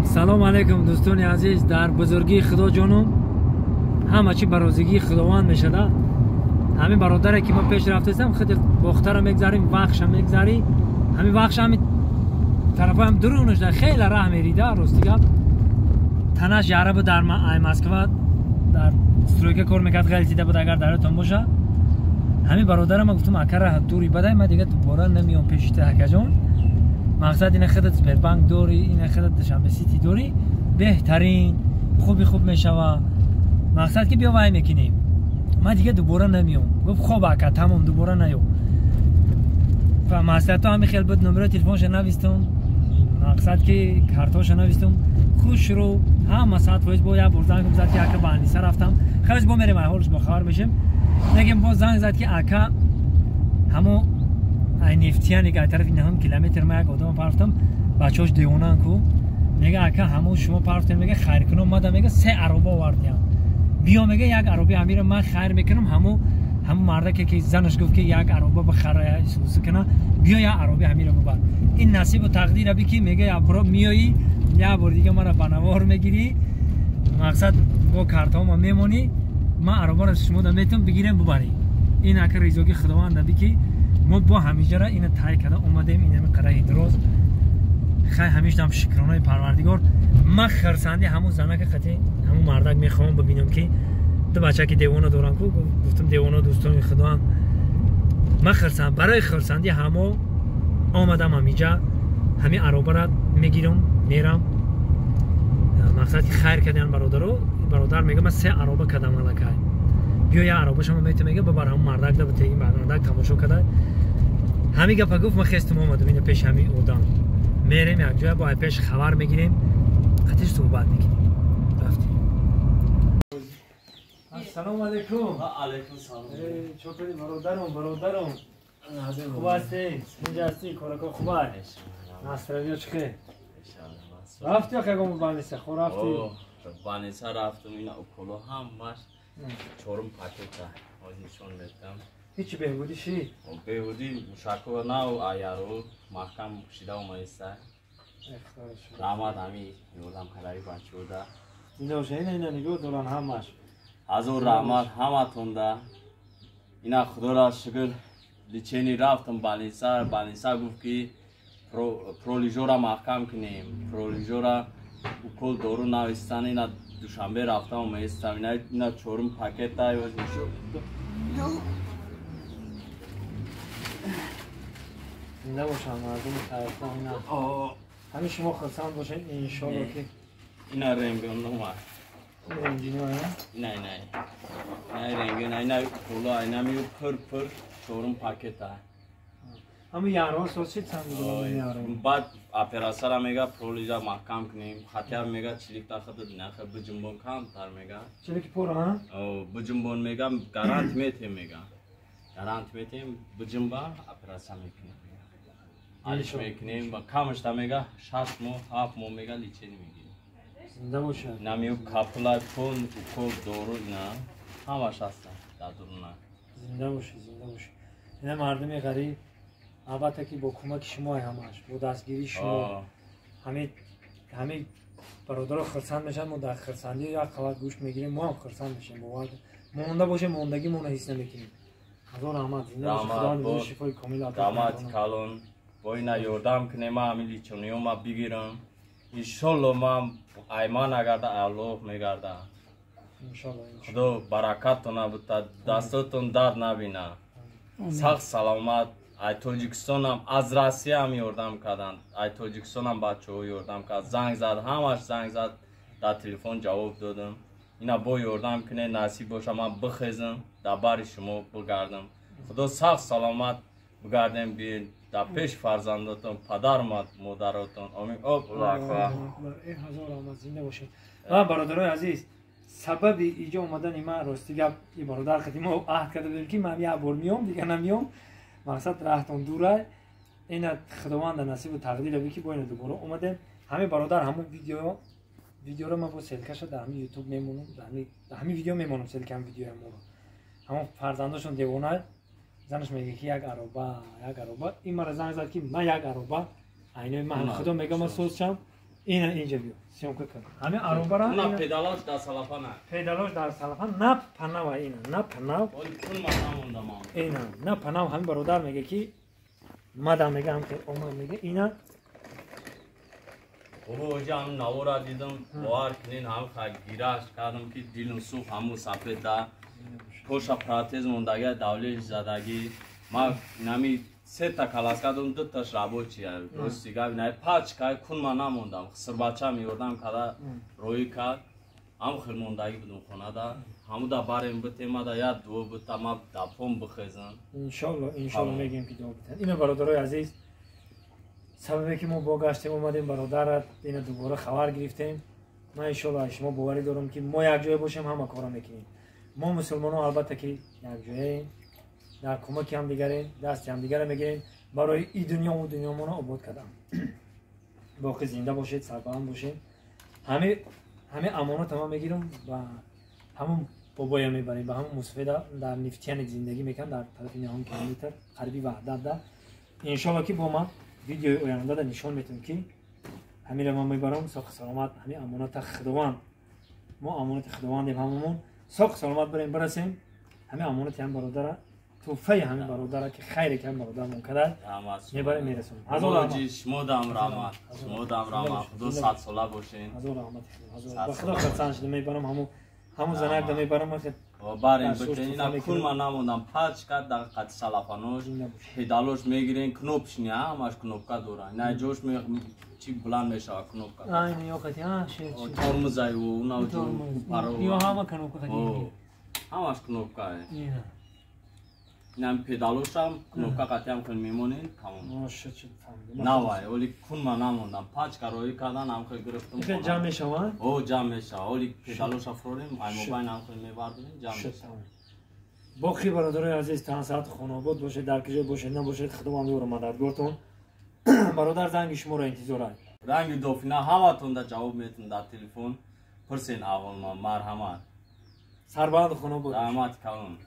سلام علیکم دوستان عزیز. در بزرگی خدا جانم همه چی برازگی خداوند میشده. همین برادری که ما پیش رفتم خیلی باختر میگذاریم وقتش هم میگذاری. همین وقتش هم طرف هم درونش در خیلی راه میریده. راستی تنش یاره بود در مسکو در استرویکا کار میکرد. خیلی دیده بود اگر درتون باشه. همین برادرم ما گفتم اکر دوری بده من دیگه دوباره نمیام پیش تهکه جان. مقصد اینه خودت سپربانک دوری، اینه خودت دشنبه سیتی دوری بهترین خوب میشوه. مقصد که بیا وای میکنیم ما دیگه دوباره نمیام. گفت خب اکا تمام دوباره نیام. و مقصد تو همین خیلی بود نمره تلفنش نوشتم. مقصد که کارتاش نوشتم. خوش رو هم ساعت فویز با یا برزنگ زد که اکا بانیسا رفتم. خلاص با میریم حالش بخار میشم. نگم با زنگ زد که اکا همو این نفتیانی که طرف این هم کیلومتر ما یک آدم پرفتم بچه‌اش دیوانن کو میگه اکا همو شما پرفتین میگه خیر کنم ما میگه 3 عربه آوردیم بیا میگه یک عربه امیر من خیر میکنم همو مرده که زنش گفت که یک عربه بخره سوسه کنه بیا یک عربه امیر ببر. این نصیب و تقدیر ابی که میگه یا برو میایی یا بار دیگه من بنوار میگیری. مقصد با کارتام میمونی ما عربه رو شما میتونم بگیرم ببری. این اکر ریزوکی خداوند ابی که ما با همیشه را این تای کرده اومدیم این همه قرای دروز خیلی همیشه هم شکرانه پروردگار. من خرسندی همون زنه که خطی همون مردک میخوام ببینم که دو بچه که دیوانه دوران کو گفتم دیوانه دوستان خدا هم من خرسند برای خرسندی همو آمدم همیجا همین عربه را میگیرم میرم. مقصد خیر کردن برادر میگه من 3 عربه کدام الکای بیا یا عربه شما میتونه میگه ببر همون مردک ده بتگیم مردک تماشا کرده. همین گپا گفت من خستم اومدم این پیش همین اودان میریم یک جای با پیش خبر میگیریم خاطرش صحبت میکنیم. رفتیم. السلام علیکم. علیکم سلام. چطوری برادرم خوب هستی؟ اینجا هستی؟ کارکا خوبه؟ نصرانیا چخه؟ رفتی آخه گم بانیسه خور رفتی؟ بانیسه رفتم این اکولو هم ماش چورم پاکتا آزیشون میدم. هیچی بهبودی شی؟ بهبودی مشاکو ناو آیارو محکم شیدا و مایسته راماد همی یولم خلایی بچوده اینجا باشه اینه نگو دوران همش از اون راماد همه تونده اینا خدا را شکر لیچینی رفتم بانیسا گفت که پرولیجورا محکم کنیم. پرولیجورا اکول دورو نوستن اینا دوشنبه رفتم و میستم اینا چورم پاکت های وز میشود زنده باشم مردم طرف اینا همین شما خرسند باشین انشالله که اینا رنگون نمار رنگینی ها نه رنگون اینا کولا اینا میو پر چورم پاکت های همه یارها سوچی چند بعد اپراسر میگه پرولیجا محکم کنیم خاطر میگه چلیک تا خود نخه بجنبون کام تر میگه چلیک پر ها بجنبون میگه گارانت میتیم بجنبا اپراسر میکنیم آلش میکنیم و کامش تا میگه 60 مو 7 مو میگه لیچینی میگیریم. زنده باشه نمیو کاپلا پون اکول دورو اینا همش هستن در دورنا. زنده باشه اینا مردم غریب البته که با کمک شما همش با دستگیری شما همه برادر خرسند میشن. ما در خرسندی یا خبر گوش میگیریم ما هم خرسند میشیم با مونده باشه موندگی مون حس نمیکنیم. هزار رحمت زنده باشه خدا نور شفای کامل عطا داماد کالون با اینا یاردم کنه ما همیلی چونیو ما بگیرم ان شاء الله ما ایمان اگرده الله میگرده ان شاء الله خدا برکتتون بده دستتون درد نبینه سخت سلامت. ای تاجیکستان هم از روسیه هم یاردم کردن. ای تاجیکستان هم بچه‌ها یاردم کرد. زنگ زد همش زنگ زد در تلفن جواب دادم. اینا با یاردم کنه نصیب باشه من بخیزم در بر شما بگردم. خدا سخت سلامت بگردیم بیاین در پیش فرزنداتون پدر مادراتون آمین. الله اکبر. هزار رحمت زنده باشید. برادرای عزیز سبب اینجا اومدن من راستی گپ این برادر خدمت ما عهد کرده بودیم که من یه بار میام دیگه نمیام. مقصد راهتون دوره این خداوند نصیب و تقدیر بی که با این دوباره اومدیم. همه برادر همون ویدیو رو ما با سلکش در همین یوتیوب میمونم در همین ویدیو میمونم سلکم ویدیو همون فرزنداشون دیوانه زنش میگه که یک عربه این مرا زنگ زد که من یک عربه اینه من خدا میگم من سوزشم اینا اینجا بیو سیمکه کن همه آروبارا اونا پدالاش در سلافانه پیدالوش در سلفان نه پناه اینا نه پناه اون مثلا موندم اینا نه پناه همین برادر میگه که مادام میگه هم که اوما میگه اینا بابا جان نورا دیدم وار کنین هم خاگیراش کردم که دیلم سوخ همو سفید دا پوشا پراتز موندگی دولش زدگی ما نمی سه تا کلاس کردم دو تاش رابطیه روستیگه نه پاچ که کن ما نموندم خسر بچه میوردم که روی کرد هم خیلی موندگی بودم خونه دا همو دا باریم بتیم دا یا دو بتا ما دا پوم بخیزن انشالله میگیم که دو بتن اینو برادرای عزیز سببی که ما با گشتیم اومدیم برادرت اینو دوباره خبر گرفتیم من انشالله شما باوری دارم که ما یک جای باشیم همه کارا میکنیم ما مسلمان ها البته که یک جاییم در کمک هم دیگریم دست هم دیگر میگیریم برای این دنیا و دنیا ما رو آباد کردم باقی زنده باشید سربلند باشید همه امانات ما میگیرم و همون بابایا میبریم و همون مصفدا در نفتیان زندگی میکنم در طرف 9 کیلومتر غربی وحدت ده انشالله که با ما ویدیو آینده ده نشان میتونم که همین ما میبرم ساخت سلامت همین امانات خداوند ما امانات خداوندیم هممون ساخت سلامت بریم همین امانات هم برادر توفه همین برادر که خیلی کم برادر ممکنه میبریم میرسونیم شما دام رحمت دو ساعت ساله باشین هزار رحمت با خدا خرسان شده میبرم همون زنک ده میبرم باریم بکنین اینا کن من نموندم پاچ کرد در قد سلافانوش پیدالوش میگیرین کنوپش نیا همش کنوپکا دورن نه جوش چی بلند میشه کنوپکا اینه یا خطی ترمزای و اونا جو پارو یا همه کنوپکا خطی همش کنوپکا نم پیدالوش هم کنوپکا قطعی هم کن میمونین تمام نه وای ولی کن من نموندم پاچ کروی کردن هم خیلی گرفتم این جمع میشه او جمع میشه ولی پیدالوش افروریم ای موبایل هم خیلی میبردیم جمع میشه باقی برادرای عزیز تن ساعت خانواده باشه در کجا باشه نباشه خداوند رو مددگارتون برادر زنگ شما رو انتظار رنگ دوفینا همتون در جواب میتون در تلفن پرسین اول ما مرحمت سربلند خانواده رحمت کلون